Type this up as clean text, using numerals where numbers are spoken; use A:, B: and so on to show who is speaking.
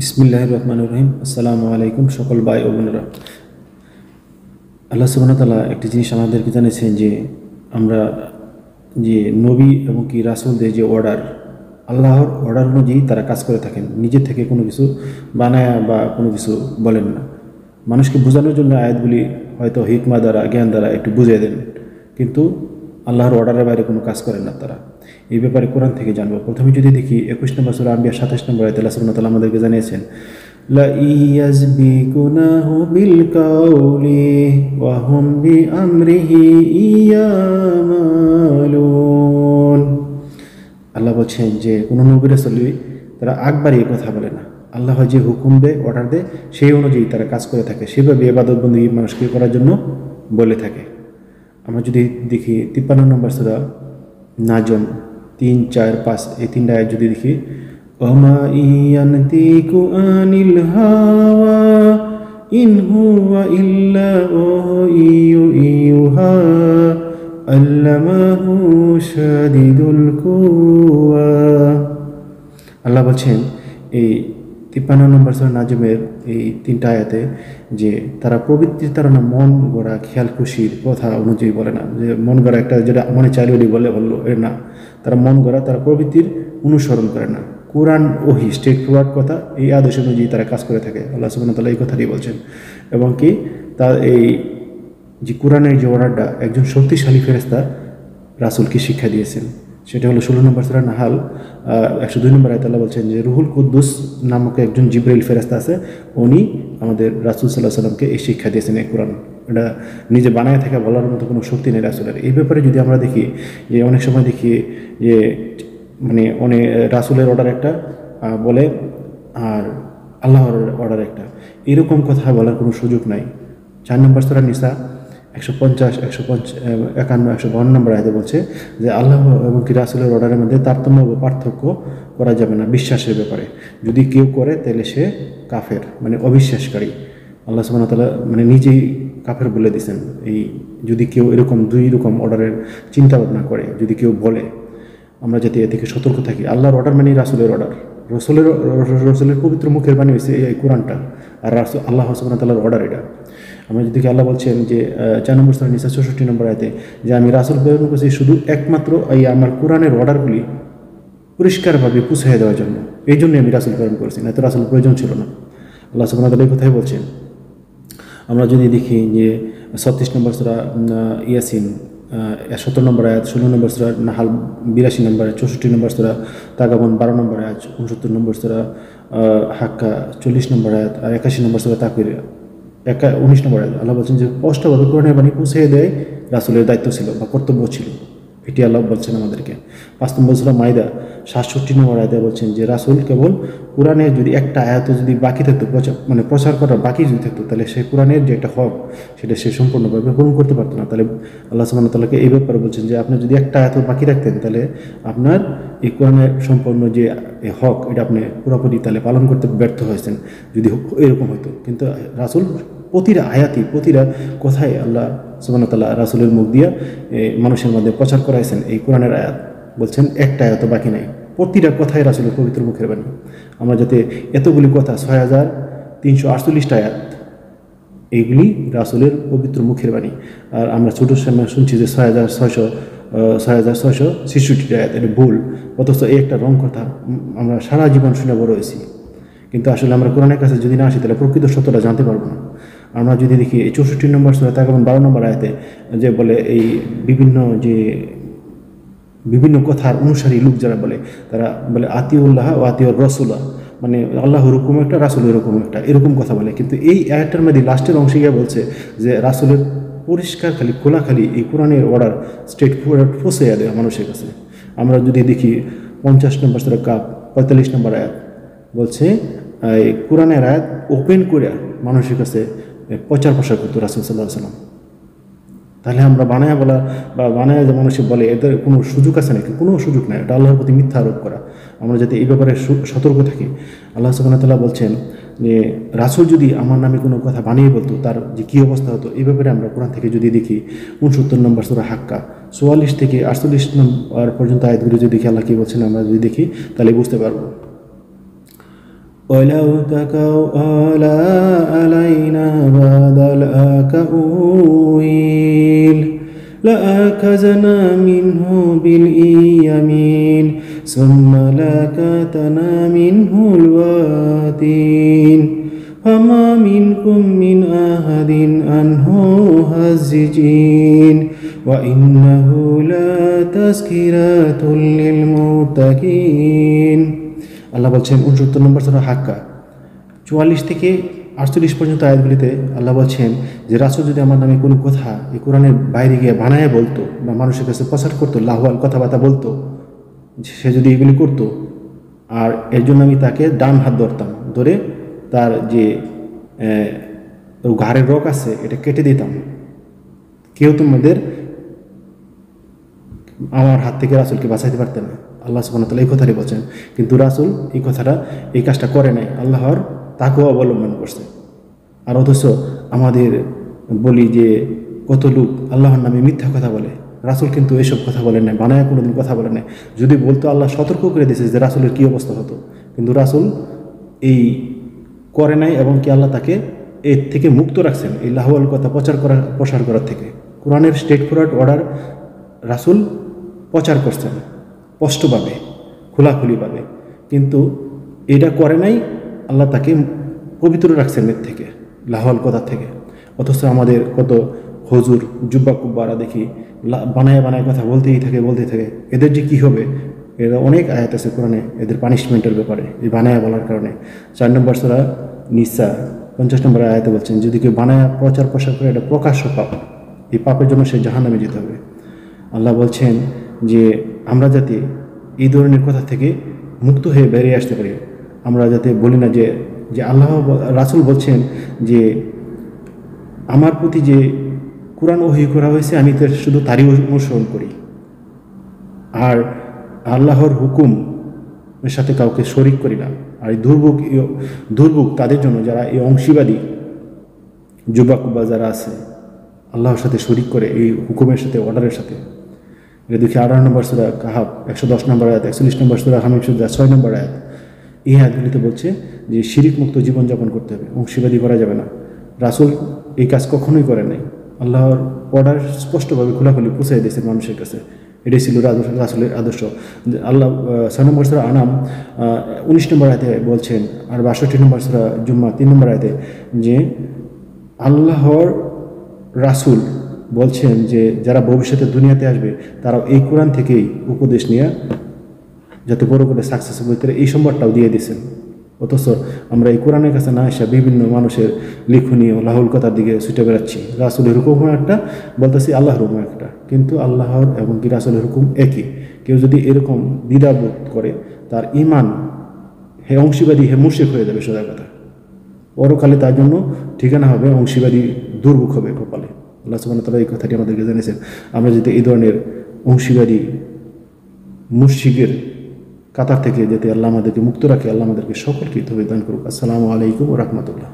A: বিসমিল্লাহির রহমানির রহিম। আসসালামু আলাইকুম সকল ভাই ও বোনেরা। আল্লাহ সুবহানাহু ওয়া তাআলা একটি জিনিস আমাদেরকে জানিয়েছেন যে আমরা যে নবী এবং কি রাসূলদের যে অর্ডার, আল্লাহর অর্ডার অনুযায়ী তারা কাজ করে থাকেন, নিজে থেকে কোনো কিছু বানায়া বা কোনো কিছু বলেন না। মানুষকে বোঝানোর জন্য আয়াতগুলি হয়তো হিকমা দ্বারা, জ্ঞান দ্বারা একটু বুঝিয়ে দেন, কিন্তু আল্লাহর অর্ডারের বাইরে কোনো কাজ করেন না তারা। এই ব্যাপারে কোরআন থেকে জানবো। প্রথমে যদি দেখি 21 নম্বর সূরা আম্বিয়া 27 নম্বর আয়াতে আল্লাহ সুবহানাহু ওয়া তাআলা আমাদেরকে জানিয়েছেন, লা ইয়াজবিকুনাহু বিল কাউলি ওয়া হুম বিআমরিহি ইয়ামালুন। আল্লাহ বলছেন যে কোনো নবী রাসূলই তারা আগ বাড়িয়ে কথা বলে না। আল্লাহ যে হুকুম দেয়, অর্ডার দেয়, সেই অনুযায়ী তারা কাজ করে থাকে, সেভাবে ইবাদত বন্দেগী মানুষকে করার জন্য বলে থাকে। আমরা যদি দেখি 53 নম্বর সূরা নাজম 3, 4, 5 এই তিনটা আয়াত যদি দেখি, ওমা ইয়ানতিকু আনিল হাওয়া ইন হুয়া ইল্লা ইউহা আল্লামাহু শাদীদুল কুওয়া। আল্লাহ বলছেন এই 53 নম্বর সূরা নাজমের এই তিনটা আয়াতে যে তারা প্রবৃত্তির তারা মন গড়া খেয়াল খুশির কথা অনুযায়ী বলে না, যে মন গড়া একটা যেটা মনে চাইলে বললো এর না, তারা মন গড়া তারা প্রবৃত্তির অনুসরণ করে না। কোরআন ওহী স্ট্রেট ফরওয়ার্ড কথা, এই আদেশ অনুযায়ী তারা কাজ করে থাকে। আল্লাহ সুবহানাহু ওয়া তাআলা এই কথাটি বলছেন। এবং কি তার এই যে কোরআনের যে অর্ডারটা একজন শক্তিশালী ফেরেশতা রাসূলকে শিক্ষা দিয়েছেন, সেটা হলো 16 নম্বর সূরা নাহাল 102 নম্বর আয়াতে আল্লাহ বলছেন যে রুহুল কুদ্দুস নামক একজন জিবরাইল ফেরেশতা আছে, উনি আমাদের রাসূল সাল্লাল্লাহু আলাইহি সাল্লামকে এই শিক্ষা দিয়েছেন। এই কোরআন এটা নিজে বানায় থেকে বলার মতো কোনো শক্তি নেই রাসূলের। এই ব্যাপারে যদি আমরা দেখি যে অনেক সময় দেখি যে মানে অনেক রাসূলের অর্ডার একটা বলে আর আল্লাহর অর্ডার একটা, এরকম কথা বলার কোনো সুযোগ নাই। 4 নম্বর সূরা নিসা 150, 151, 152 নম্বর আয়াতে বলছে যে আল্লাহ এবং কি রাসূলের অর্ডারের মধ্যে তারতম্য বা পার্থক্য করা যাবে না বিশ্বাসের ব্যাপারে। যদি কেউ করে তাহলে সে কাফের, মানে অবিশ্বাসকারী। আল্লাহ সুবহানাহু ওয়া তাআলা মানে নিজেই কাফের বলে দিয়েছেন। এই যদি কেউ এরকম দুই রকম অর্ডারের চিন্তা ভাবনা করে, যদি কেউ বলে, আমরা যাতে এ থেকে সতর্ক থাকি। আল্লাহর অর্ডার মানে রাসূলের অর্ডার, রসুলের পবিত্র মুখের বাণী হয়েছে এই কোরআনটা, আর আল্লাহ সুবহানাহু ওয়া তাআলার অর্ডার এটা। আমরা যদি আল্লাহ বলছেন যে 4 নম্বর সূরা নিসা 64 নম্বর আয়াতে যে আমি রাসূল প্রেরণ করেছি শুধু একমাত্র এই আমার কোরআনের অর্ডারগুলি পরিষ্কারভাবে পুছিয়ে দেওয়ার জন্য, এই জন্যই আমি রাসূল প্রেরণ করেছি, না তো রাসূল প্রয়োজন ছিল না। আল্লাহ সুবহানাহু ওয়া তাআলা এই কথাই বলছেন। আমরা যদি দেখি যে 36 নম্বর সূরা ইয়াসিন 17 নম্বর আয়াত, 16 নম্বর সূরা নাহাল 82 নম্বর আয়াত, 64 নম্বর সূরা তাগাবুন 12 নম্বর আয়াত, 69 নম্বর সূরা হাক্কা 40 নম্বর আয়াত, আর 81 নম্বর সূরা তাকবীর 19 নম্বর আয়াত আল্লাহ বলছেন যে স্পষ্টভাবে কোরআনের বাণী পৌঁছে দেয় রাসূলের দায়িত্ব ছিল বা কর্তব্য ছিল। এটি আল্লাহ বলছেন আমাদেরকে। 5 নম্বর সূরা মাইদা 67 নম্বর আয়াতে বলছেন যে রাসূল কেবল কোরআনের যদি একটা আয়াত যদি বাকি থাকতো, মানে প্রচার করার বাকি যদি থাকতো, তাহলে সেই কোরআনের যে একটা হক সেটা সে সম্পূর্ণভাবে পূরণ করতে পারতো না। তাহলে আল্লাহ সুবহানাহু ওয়া তাআলাকে এই ব্যাপারে বলছেন যে আপনি যদি একটা আয়াত বাকি রাখতেন, তাহলে আপনার এই কোরআনের সম্পূর্ণ যে হক এটা আপনি পুরোপুরি তাহলে পালন করতে ব্যর্থ হয়েছেন যদি এরকম হতো। কিন্তু রাসূল প্রতিটা আয়াতি, প্রতিটা কথায় আল্লাহ সুবহানাহু ওয়া তাআলা রাসূলের মুখ দিয়ে মানুষের মধ্যে প্রচার করাইছেন এই কোরআনের আয়াত। বলছেন একটা আয়াত বাকি নাই, প্রতিটা কথাই রাসূলের পবিত্র মুখের বাণী। আমরা যাতে এতগুলি কথা 6348টা আয়াত, এইগুলি রাসূলের পবিত্র মুখের বাণী। আর আমরা ছোট সময় শুনছি যে 6663 আয়াত, এটা ভুল। অথচ এই একটা রং কথা আমরা সারা জীবন শুনে বড় হয়েছি, কিন্তু আসলে আমরা কোরআনের কাছে যদি না আসি তাহলে প্রকৃত সত্যটা জানতে পারবো না। আমরা যদি দেখি এই 64 নম্বর সূরা তাকাবুন 12 নম্বর আয়াতে যে বলে এই বিভিন্ন কথার অনুসারী লোক যারা বলে, তারা বলে আতিউল্লাহ ও আতিউর রসুল্লাহ, মানে আল্লাহর হুকুম একটা, রাসূলের হুকুম একটা, এরকম কথা বলে। কিন্তু এই আয়াতটার মধ্যে লাস্টের অংশে গিয়ে বলছে যে রাসূলের পরিষ্কার খালি খোলাখালি এই কোরআনের অর্ডার স্ট্রেট ফরওয়ার্ড পৌঁছে দেয় মানুষের কাছে। আমরা যদি দেখি 50 নম্বর সূরা কাফ 45 নম্বর আয়াত বলছে এই কোরআনের আয়াত ওপেন করে মানুষের কাছে প্রচার প্রসার করতো রাসূল সাল্লাল্লাহু আলাইহি ওয়াসাল্লাম। তাহলে আমরা বানায়া বলা বা বানায়া যে মানুষে বলে এদের কোনো সুযোগ আছে নাকি? কোনো সুযোগ নাই, এটা আল্লাহর প্রতি মিথ্যা আরোপ করা। আমরা যাতে এই ব্যাপারে সতর্ক থাকি। আল্লাহ সুবহানাহু ওয়া তাআলা বলছেন যে রাসূল যদি আমার নামে কোনো কথা বানিয়ে বলতো তার যে কী অবস্থা হতো, এই ব্যাপারে আমরা কোরআন থেকে যদি দেখি 69 নম্বর সূরা হাক্কা 44 থেকে 48 নম্বর পর্যন্ত আয়াতগুলো যদি দেখি আল্লাহ কী বলছেন আমরা যদি দেখি তাহলে বুঝতে পারবো। ولو تقول علينا بعض الأقاويل لأخذنا منه باليمين ثم لقطعنا منه الوتين فما منكم من أحد عنه حاجزين وإنه لتذكرة للمتقين। আল্লাহ বলছেন 69 নম্বর সূরা হাক্কা 44 থেকে 48 পর্যন্ত আয়াতগুলিতে আল্লাহ বলছেন যে রাসূল যদি আমার নামে কোনো কথা এই কোরআনের বাইরে গিয়ে বানায় বলতো বা মানুষের কাছে প্রচার করতো, লাহওয়াল কথাবার্তা বলতো, সে যদি এগুলি করতো আর এর জন্য আমি তাকে ডান হাত ধরতাম, ধরে তার যে ঘাড়ের রক আছে এটা কেটে দিতাম, কেউ তোমাদের আমার হাত থেকে রাসূলকে বাঁচাইতে পারতে না। আল্লাহ সুবহানাহু ওয়া তাআলা এই কথাটি বলছেন, কিন্তু রাসূল এই কাজটা করে নাই, আল্লাহর তাকওয়া অবলম্বন করছে। আর অথচ আমাদের বলি যে কত লোক আল্লাহর নামে মিথ্যা কথা বলে, রাসূল কিন্তু এসব কথা বলেন নাই, বানায় কোনোদিন কথা বলেন নাই। যদি বলতো আল্লাহ সতর্ক করে দিয়েছে যে রাসূলের কী অবস্থা হতো, কিন্তু রাসূল এই করে নাই এবং কি আল্লাহ তাকে এর থেকে মুক্ত রাখছেন, এই লাহওয়াল কথা প্রসার করার থেকে। কোরআনের স্ট্রেট ফরওয়ার্ড অর্ডার রাসূল প্রচার করছেন স্পষ্টভাবে, খোলাখুলিভাবে, কিন্তু এটা করে নাই, আল্লাহ তাকে পবিত্র রাখছেন এর থেকে, লাহওয়াল কথা থেকে। অথচ আমাদের কত হুজুর জুব্বা কুব্বারা দেখি বানায় কথা বলতেই থাকে। এদের যে কী হবে, এরা অনেক আয়াত আছে কোরআনে এদের পানিশমেন্টের ব্যাপারে এই বানায়া বলার কারণে। 4 নম্বর সূরা নিসা 50 নম্বর আয়াতে বলছেন, যদি কেউ বানায়া প্রচার করে এটা প্রকাশ্য পাপ, এই পাপের জন্য সে জাহান্নামে যেতে হবে। আল্লাহ বলছেন যে আমরা যাতে এই ধরনের কথা থেকে মুক্ত হয়ে বেরিয়ে আসতে পারি, আমরা যাতে বলি না যে আল্লাহ রাসূল বলছেন যে আমার প্রতি যে কোরআন ওহী করা হয়েছে আমি তো শুধু তারই অনুসরণ করি, আর আল্লাহর হুকুমের সাথে কাউকে শরিক করি না। আর এই দুর্ভোগ তাদের জন্য যারা এই অংশীবাদী যুবক বা যারা আছে আল্লাহর সাথে শরিক করে এই হুকুমের সাথে, অর্ডারের সাথে। এটা দেখি 18 নম্বর সূরা কাহাফ 110 নম্বর আয়াত, 41 নম্বর সূরা হামিদ 6 নম্বর আয়াত। এই আয়াতগুলিতে বলছে যে শিরিক মুক্ত জীবনযাপন করতে হবে, অংশীবাদী করা যাবে না। রাসূল এই কাজ কখনোই করে নাই, আল্লাহর অর্ডার স্পষ্টভাবে খোলাখুলি পৌঁছে দিয়েছেন মানুষের কাছে। এটাই ছিল রাসূলের আদর্শ। আল্লাহ 6 নম্বর সূরা আনাম 19 নম্বর আয়াতে বলছেন, আর 62 নম্বর সূরা জুম্মা 3 নম্বর আয়াতে যে আল্লাহর রাসূল বলছেন যে যারা ভবিষ্যতে দুনিয়াতে আসবে তারা এই কোরআন থেকেই উপদেশ নিয়ে যাতে বড় করে সাকসেসফুল হতে এই সম্বাদটাও দিয়ে দিয়েছেন। অথচ আমরা এই কোরআনের কাছে না এসে বিভিন্ন মানুষের লিখনীয় লাহুল কথার দিকে ছুটে বেড়াচ্ছি। রাসূলের হুকুম একটা বলতেছি, আল্লাহর হুকুম একটা, কিন্তু আল্লাহর এবং কি রাসূলের হুকুম একই। কেউ যদি এরকম দ্বিধাবোধ করে তার ঈমান হে অংশীবাদী হে মুশরিক হয়ে যাবে। সোজা কথা, পরকালে তার জন্য ঠিকানা হবে অংশীবাদী, দুর্ভোগ হবে কপালে। আল্লাহ সুবহানাহু ওয়া তাআলা এই কথাটি আমাদেরকে জানিয়েছেন। আমরা যদি এই ধরনের অংশীবাদী মুশরিকের কাতার থেকে যাতে আল্লাহ আমাদেরকে মুক্ত রাখে, আল্লাহ আমাদেরকে সকলকে তৌফিক দান করুক। আসসালামু আলাইকুম ওয়া রাহমাতুল্লাহ।